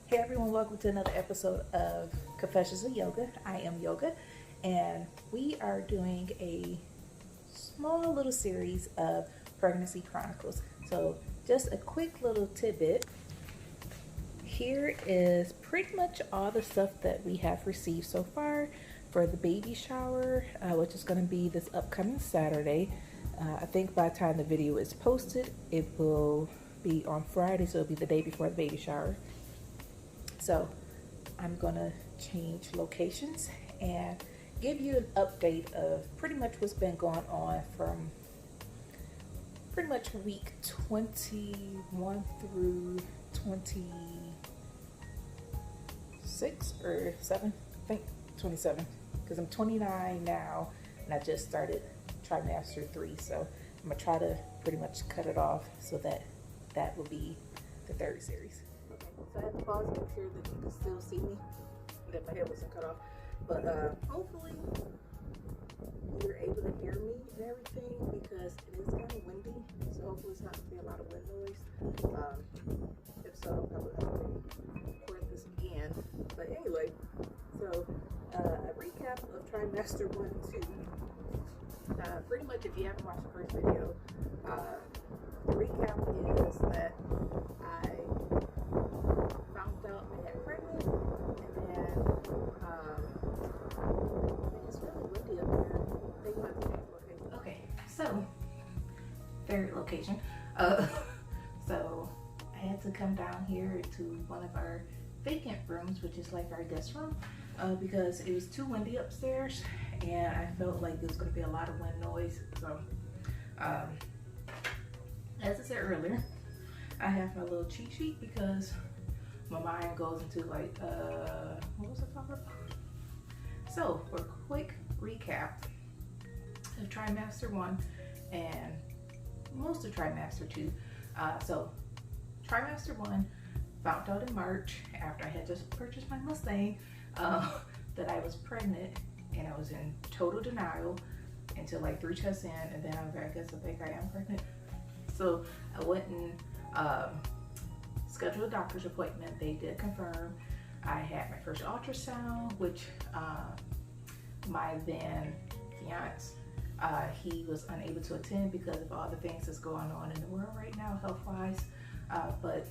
Hey everyone, welcome to another episode of Confessions of Yoga. I am Yoga, and we are doing a small little series of pregnancy chronicles. So just a quick little tidbit. Here is pretty much all the stuff that we have received so far for the baby shower, which is going to be this upcoming Saturday. I think by the time the video is posted, it will be on Friday, so it'll be the day before the baby shower. So I'm gonna change locations and give you an update of pretty much what's been going on from pretty much week 21 through 26 or 7, I think 27, because I'm 29 now and I just started trimester 3, so I'm gonna try to pretty much cut it off so that will be the third series. So I had to pause to make sure that you can still see me, that my hair wasn't cut off. But hopefully you're able to hear me and everything, because it is kind of windy. So hopefully it's not going to be a lot of wind noise. If so, I'll probably have to record this again. But anyway, so a recap of trimester 1 and 2. Pretty much, if you haven't watched the first video, the recap is that I found out I had pregnant, and then it's really windy up here. They might be next location. Okay, so third location. So I had to come down here to one of our vacant rooms, which is like our guest room, because it was too windy upstairs, and I felt like there was going to be a lot of wind noise. So, as I said earlier, I have my little cheat sheet because my mind goes into like, what was I talking about? So, for a quick recap of trimester 1 and most of trimester 2. So, trimester 1, found out in March after I had just purchased my Mustang that I was pregnant, and I was in total denial until like 3 tests in, and then I was like, I guess I think I am pregnant. So, I went and scheduled a doctor's appointment. They did confirm. I had my first ultrasound, which my then fiance, he was unable to attend because of all the things that's going on in the world right now, health-wise. But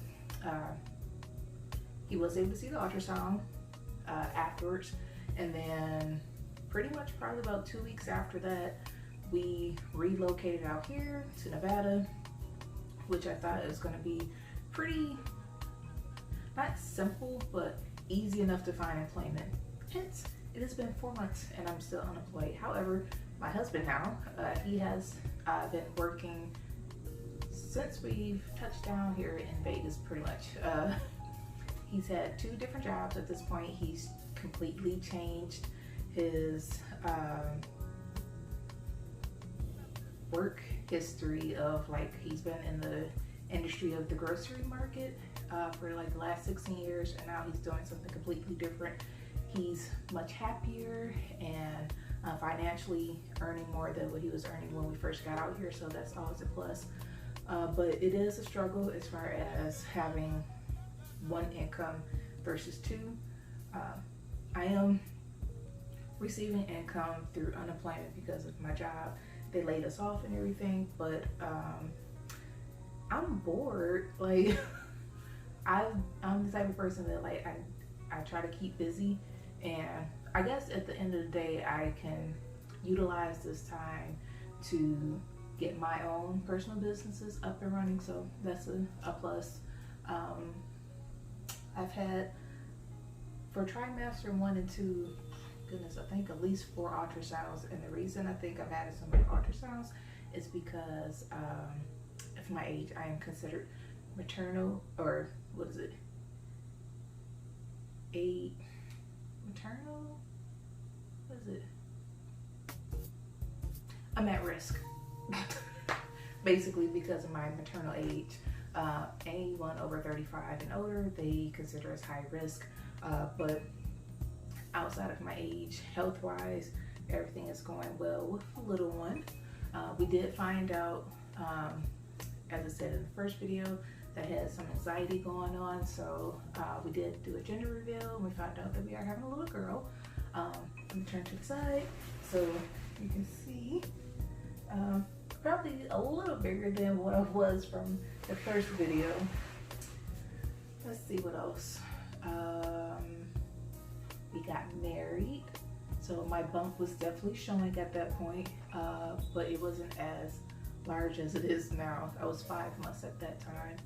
he was able to see the ultrasound afterwards, and then pretty much probably about 2 weeks after that, we relocated out here to Nevada, which I thought it was going to be pretty, not simple, but easy enough to find employment. Hence, it has been 4 months and I'm still unemployed. However, my husband now, he has been working since we've touched down here in Vegas, pretty much. He's had 2 different jobs at this point. He's completely changed his work history of, like, he's been in the industry of the grocery market for like the last 16 years, and now he's doing something completely different. He's much happier and financially earning more than what he was earning when we first got out here, so that's always a plus. But it is a struggle as far as having 1 income versus 2. I am receiving income through unemployment because of my job. They laid us off and everything, but I'm bored. Like, I'm the type of person that, like, I try to keep busy, and I guess at the end of the day I can utilize this time to get my own personal businesses up and running, so that's a plus. I've had, for trimester 1 and 2, goodness, I think at least 4 ultrasounds, and the reason I think I've had so many ultrasounds is because of my age. I am considered maternal, or what is it? Maternal? What is it? I'm at risk. Basically, because of my maternal age. Anyone over 35 and older, they consider as high risk. But outside of my age, health-wise, everything is going well with the little one. We did find out, as I said in the first video, that had some anxiety going on. So we did do a gender reveal, and we found out that we are having a little girl. Let me turn to the side so you can see. Probably a little bigger than what I was from the first video. Let's see what else. We got married, so my bump was definitely showing at that point, but it wasn't as large as it is now. I was 5 months at that time.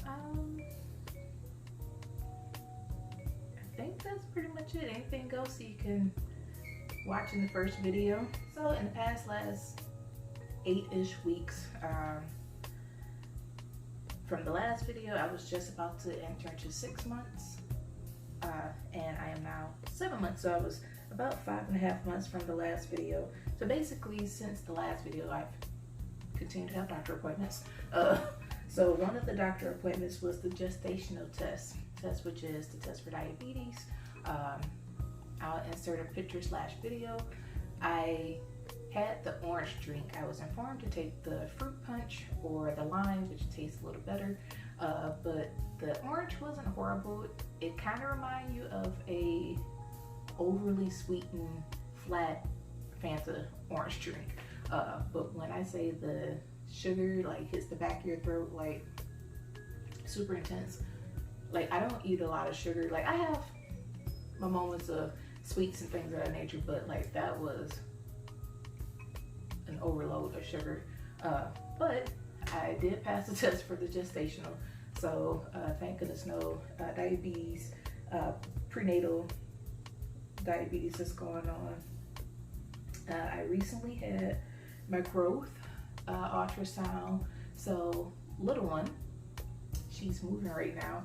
I think that's pretty much it. Anything else you can watch in the first video. So in the past last 8-ish weeks, from the last video, I was just about to enter into 6 months, and I am now 7 months, so I was about 5.5 months from the last video. So basically, since the last video, I've continued to have doctor appointments. So one of the doctor appointments was the gestational test, which is the test for diabetes. I'll insert a picture / video. I had the orange drink. I was informed to take the fruit punch or the lime, which tastes a little better, but the orange wasn't horrible. It kind of reminded you of a overly sweetened flat Fanta orange drink, but when I say the sugar like hits the back of your throat, like super intense. Like, I don't eat a lot of sugar. Like, I have my moments of sweets and things of that nature, but like that was an overload of sugar. But I did pass the test for the gestational, so thank goodness no diabetes, prenatal diabetes that's going on. I recently had my growth ultrasound, so little one, she's moving right now.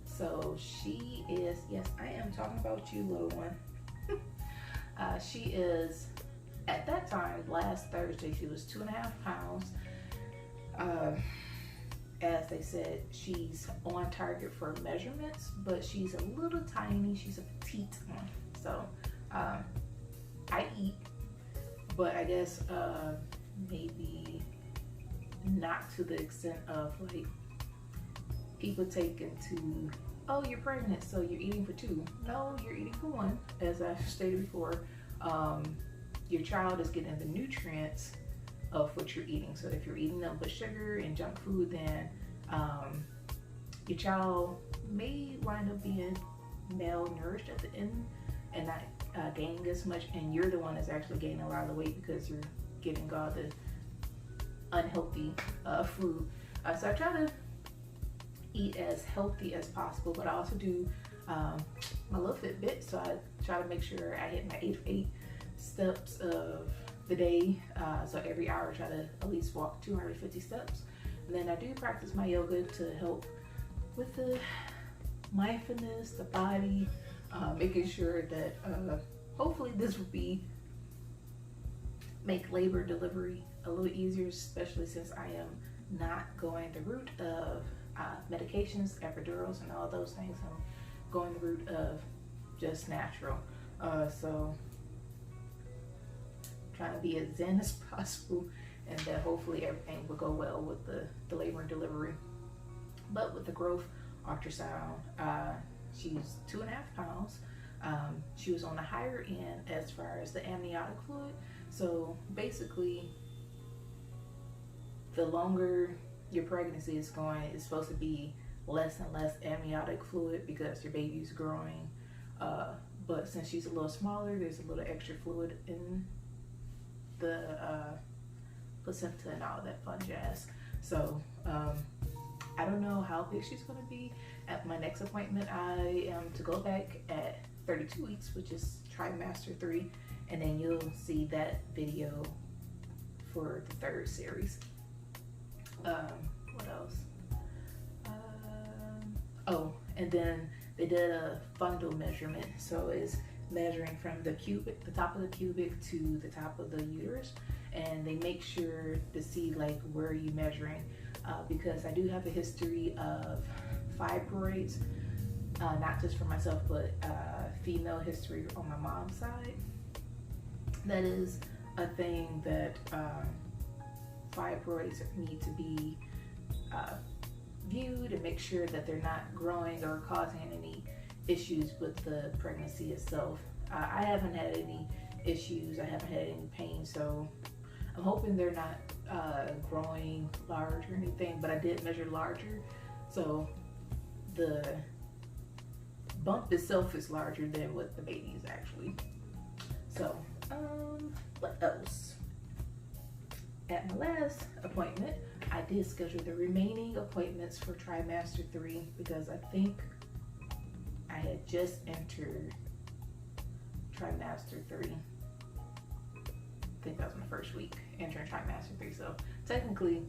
So she is, yes, I am talking about you, little one. She is, at that time, last Thursday, she was 2.5 pounds. As they said, she's on target for measurements, but she's a little tiny. She's a petite one. So I eat, but I guess maybe not to the extent of like people take into, oh, you're pregnant, so you're eating for 2. No, you're eating for 1, as I've stated before. Your child is getting the nutrients of what you're eating. So if you're eating nothing but sugar and junk food, then your child may wind up being malnourished at the end and not gaining as much, and you're the one that's actually gaining a lot of the weight because you're getting all the unhealthy food. So I try to eat as healthy as possible, but I also do my little Fitbit, so I try to make sure I hit my 8 steps of the day. So every hour I try to at least walk 250 steps. And then I do practice my yoga to help with the mindfulness, the body, making sure that hopefully this will make labor delivery a little easier, especially since I am not going the route of medications, epidurals, and all those things. I'm going the route of just natural. So trying to be as zen as possible, and that hopefully everything will go well with the labor and delivery. But with the growth ultrasound, she's 2.5 pounds. She was on the higher end as far as the amniotic fluid. So basically, the longer your pregnancy is going, it's supposed to be less and less amniotic fluid because your baby's growing. But since she's a little smaller, there's a little extra fluid in the placenta and all that fun jazz. So I don't know how big she's going to be. At my next appointment, I am to go back at 32 weeks, which is trimester 3, and then you'll see that video for the 3rd series. What else? Oh, and then they did a fundal measurement, so it's measuring from the top of the pubic to the top of the uterus, and they make sure to see like where are you measuring, because I do have a history of fibroids, not just for myself, but female history on my mom's side. That is a thing that fibroids need to be viewed and make sure that they're not growing or causing any issues with the pregnancy itself. I haven't had any issues. I haven't had any pain, so I'm hoping they're not growing large or anything, but I did measure larger, so the bump itself is larger than what the baby is actually. So what else? At my last appointment, I did schedule the remaining appointments for trimester 3 because I think I had just entered trimester 3. I think that was my first week entering trimester 3. So technically,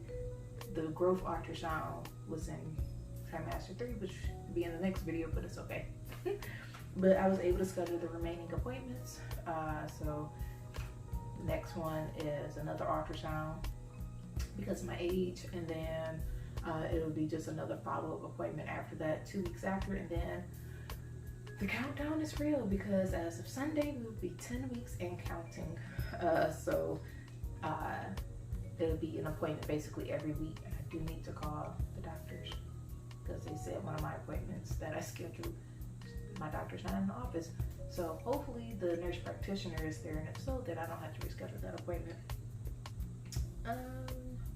the growth ultrasound was in trimester 3, which will be in the next video, but it's okay. But I was able to schedule the remaining appointments. So the next one is another ultrasound because of my age, and then it'll be just another follow-up appointment after that, 2 weeks after, and then the countdown is real because as of Sunday, we will be 10 weeks and counting. So it'll be an appointment basically every week, and I do need to call the doctors because they said one of my appointments that I scheduled, my doctor's not in the office. So hopefully the nurse practitioner is there, and if so, then I don't have to reschedule that appointment.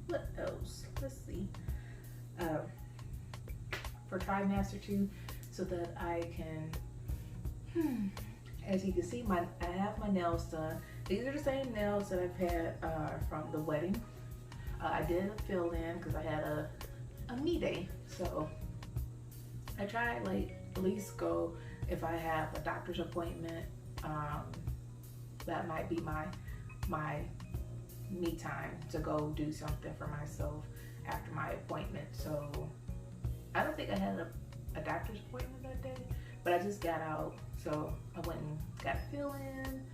What else? Let's see. For trimester 2, so that I can, as you can see, I have my nails done. These are the same nails that I've had from the wedding. I did a fill in because I had a me day, so I tried like at least go if I have a doctor's appointment. That might be my me time to go do something for myself after my appointment. So I don't think I had a doctor's appointment that day, but I just got out, so I went and got a fill in,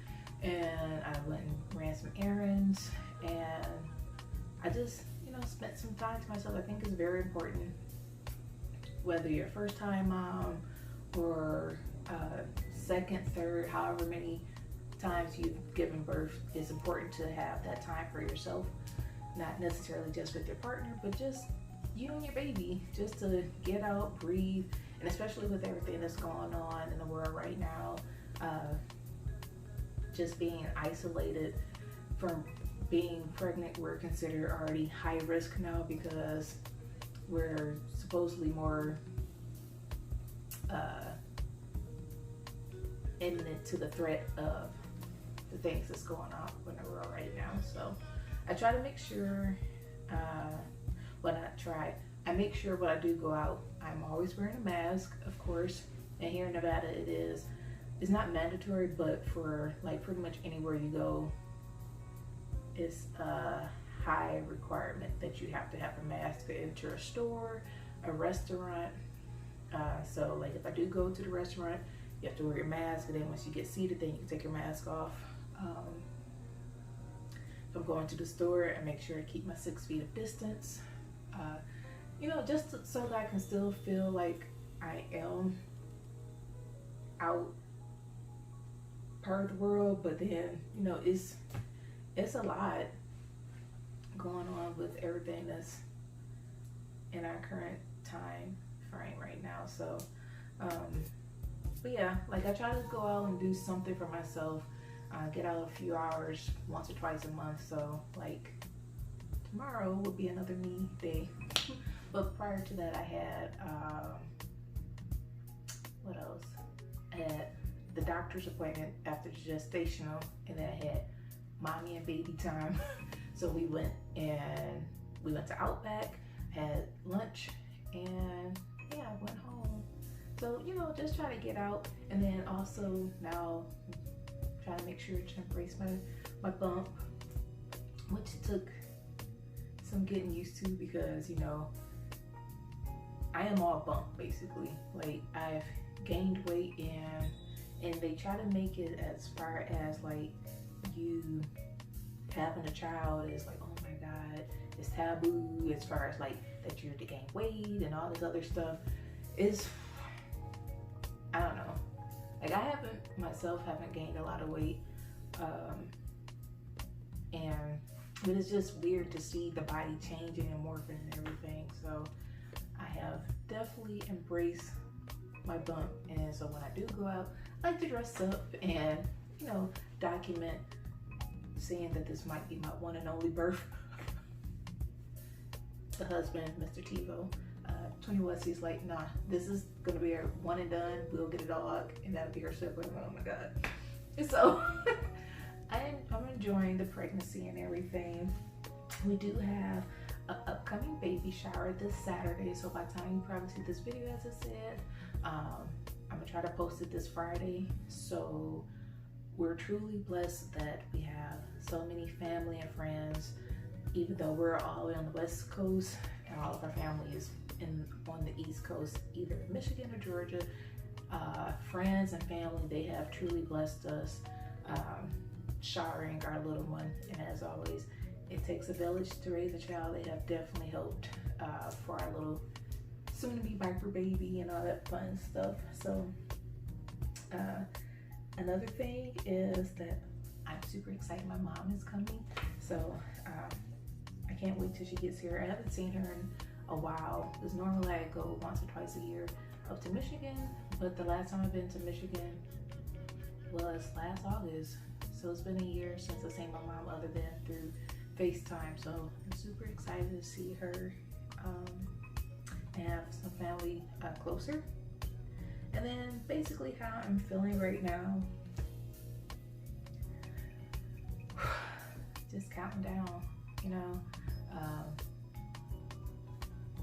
and I went and ran some errands, and I just, spent some time to myself. I think it's very important, whether you're a first time mom or second, third, however many times you've given birth, it's important to have that time for yourself, not necessarily just with your partner, but just you and your baby, just to get out, breathe, and especially with everything that's going on in the world right now, just being isolated from being pregnant, we're considered already high risk now because we're supposedly more imminent to the threat of the things that's going on in the world right now. So I try to make sure, I make sure when I do go out, I'm always wearing a mask, of course. And here in Nevada, it's not mandatory, but for like pretty much anywhere you go, it's a high requirement that you have to have a mask to enter a store, a restaurant. So like if I do go to the restaurant, you have to wear your mask, and then once you get seated, then you can take your mask off. If I'm going to the store, I make sure I keep my 6 feet of distance. Just so that I can still feel like I am out part of the world, but then, it's a lot going on with everything that's in our current time frame right now. So, but yeah, like I try to go out and do something for myself, get out a few hours once or twice a month. So like tomorrow will be another me day. But prior to that, I had, what else? I had the doctor's appointment after the gestational, and then I had mommy and baby time. So we went to Outback, had lunch, and yeah, I went home. So, just try to get out, and then also now try to make sure to embrace my bump, which took some getting used to because, I am all bump basically. Like I've gained weight, and they try to make it as far as like you having a child is like, oh my God, it's taboo as far as like that you're to gain weight and all this other stuff. I don't know. Like I haven't gained a lot of weight. And But it's just weird to see the body changing and morphing and everything. So I have definitely embraced my bump. And so when I do go out, I like to dress up and, you know, document seeing that this might be my one and only birth. The husband, Mr. Tevo, 21, he's like, nah, this is gonna be our one and done. We'll get a dog and that'll be her separate. Oh my God. So I'm enjoying the pregnancy and everything. We do have an upcoming baby shower this Saturday. So by the time you probably see this video, as I said, I'm gonna try to post it this Friday. So we're truly blessed that we have so many family and friends, even though we're all on the West Coast and all of our family is on the East Coast, either Michigan or Georgia. Friends and family, they have truly blessed us, showering our little one. And as always, it takes a village to raise a child. They have definitely helped for our little soon-to-be viper baby and all that fun stuff. So another thing is that I'm super excited. My mom is coming, so I can't wait till she gets here. I haven't seen her in a while, because normally I go once or twice a year up to Michigan, but the last time I've been to Michigan was last August. So it's been a year since I've seen my mom other than through FaceTime. So I'm super excited to see her and have some family closer. And then basically how I'm feeling right now, just counting down, you know.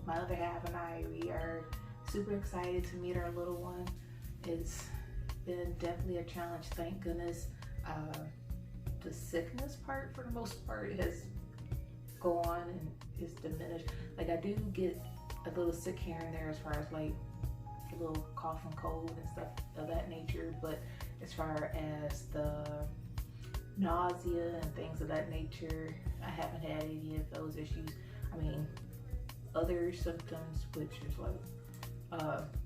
My other half and I, we are super excited to meet our little one. It's been definitely a challenge, thank goodness. The sickness part, for the most part, has gone and is diminished. Like, I do get a little sick here and there as far as like a little cough and cold and stuff of that nature, but as far as the nausea and things of that nature, I haven't had any of those issues. I mean, other symptoms, which is like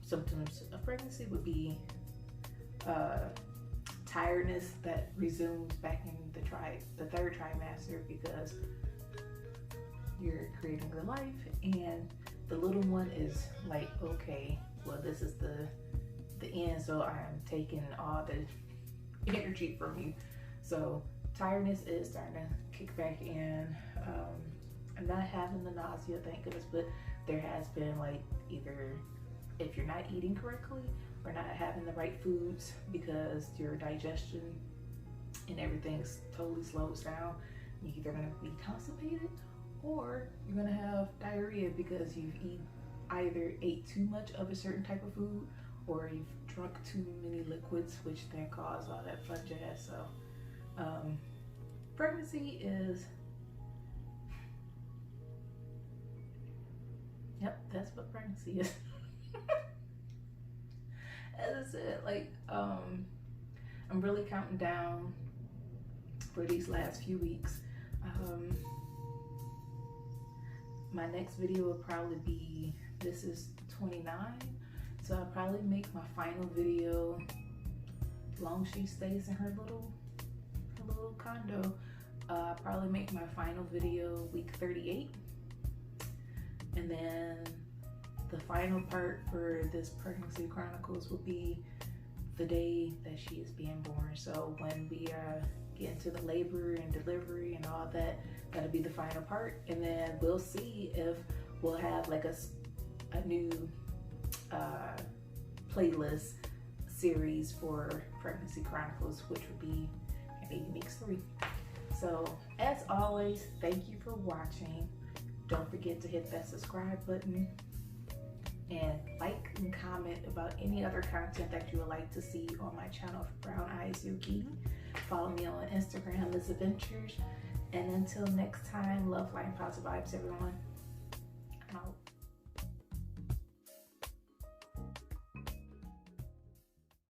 symptoms of pregnancy, would be tiredness that resumes back in the third trimester, because you're creating the life, and the little one is like, okay, well, this is the end, so I'm taking all the energy from you. So tiredness is starting to kick back in. I'm not having the nausea, thank goodness, but there has been, like, either if you're not eating correctly or not having the right foods, because your digestion and everything's totally slows down, you're either going to be constipated or you're going to have diarrhea because you've either ate too much of a certain type of food or you've drunk too many liquids, which then cause all that fun jazz. So pregnancy is, yep, that's what pregnancy is. As I said, like, I'm really counting down for these last few weeks. My next video will probably be, this is 29, so I'll probably make my final video, as long as she stays in her little condo, I'll probably make my final video week 38, and then the final part for this pregnancy chronicles will be the day that she is being born. So when we get into the labor and delivery and all that, that'll be the final part, and then we'll see if we'll have like a new playlist series for pregnancy chronicles, which would be Baby Makes 3. So as always, thank you for watching. Don't forget to hit that subscribe button and like and comment about any other content that you would like to see on my channel, Brown Eyes Yuki. Follow me on Instagram, Liz Adventures. And until next time, love, light, and positive vibes, everyone. I'm out.